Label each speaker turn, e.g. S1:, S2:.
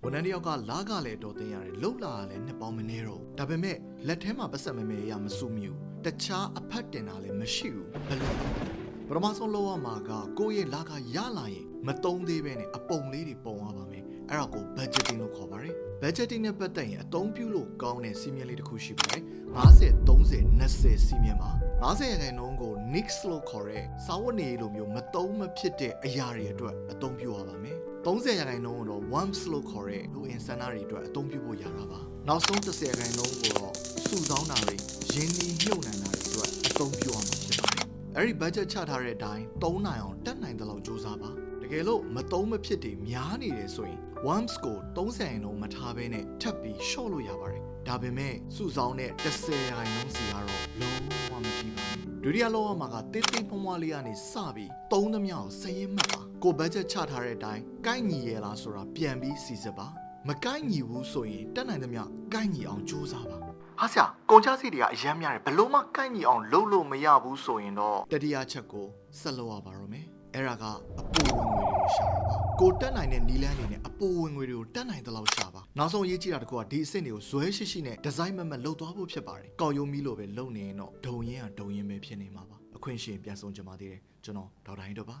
S1: ဝန်ထမ်းတယောက်ကလာကလည်းတော်တင်ရတယ်လှုပ်လာလည်းနှစ်ပေါင်းမနေတော့ဒါပေမဲ့လက်ထဲမှာပတ်ဆက်မဲရမစုမြူတခြားအဖက်တင်တာလည်းမရှိဘူးဘယ်လိုပထမဆုံးလောက်ရမှာကကိုယ့်ရဲ့လာကရလာရင်မတုံးသေးပဲနဲ့အပုံလေးတွေပုံရပါမယ်အဲ့ဒါကို budgeting လို့ခေါ်ပါတယ် budgeting နဲ့ပတ်သက်ရင်အသုံးပြုလို့ကောင်းတဲ့စီမံလေးတစ်ခုရှိပါတယ်50 30 20စီမံပါ50ရာခိုင်နှုန်းကို nix လို့ခေါ်တဲ့စာဝတ်နေလိုမျိုးမတုံးမဖြစ်တဲ့အရာတွေအတွက်အသုံးပြုရပါမယ်30ရာခိုင်နှုန်းကိုတော့ wants လို့ခေါ်တဲ့လူအင်ဆန္ဒတွေအတွက်အသုံးပြုဖို့ရတာပါနောက်ဆုံး10ရာခိုင်နှုန်းကိုတော့စုဆောင်းတာတွေရင်းနှီးမြှုပ်နှံတာတွေအတွက်အသုံးပြုရမှာဖြစ်ပါတယ်အဲ့ဒီ budget ချထားတဲ့အတိုင်းသုံးနိုင်အောင်တက်နိုင်တဲ့လောက်စူးစမ်းပါတကယ်လို့မသုံးမဖြစ်တွေများနေတယ်ဆိုရင် wants ကို30ရာခိုင်နှုန်းမထားဘဲနဲ့ထပ်ပြီး short လို့ရပါတယ်ဒါပေမဲ့စုဆောင်းတဲ့10ရာခိုင်နှုန်းစီကတော့လုံးဝမကြည့်ပါဘူးဒုတိယလောကမှာကတိတိမွှားလေးကနေစပြီးသုံးသမျှကိုစရင်မှတ်ပါကို budget ချထားတဲ့အတိုင်းကိုက်ညီရဲ့လားဆိုတာပြန်ပြီးစီစစ်ပါမကိုက်ညီဘူးဆိုရင်တက်နိုင်သမျှကိုက်ညီအောင်ကြိုးစားပါဟာဆရာကုန်ချစီတွေကအများများတယ်ဘလို့မှကိုက်ညီအောင်လုပ်လို့မရဘူးဆိုရင်တော့တတိယချက်ကိုဆက်လုပ်ရပါတော့မယ်အဲ့ဒါကအပူဝင်ငွေတွေကိုရှာပါကိုတက်နိုင်တဲ့နီလန်းနေနဲ့အပူဝင်ငွေတွေကိုတက်နိုင်တဲ့လောက်ရှာပါနောက်ဆုံးအရေးကြီးတာတခုကဒီအဆင့်တွေကိုဇွဲရှိရှိနဲ့ဒီဇိုင်းမမတ်လုပ်သွားဖို့ဖြစ်ပါတယ်ကောက်ရုံးမီလို့ပဲလုပ်နေရင်တော့ဒုံရင်ကဒုံရင်ပဲဖြစ်နေမှာပါအခွင့်အရေးပြန်ဆုံးကြပါသေးတယ်ကျွန်တော်ဒေါက်တာဟင်းတို့ပါ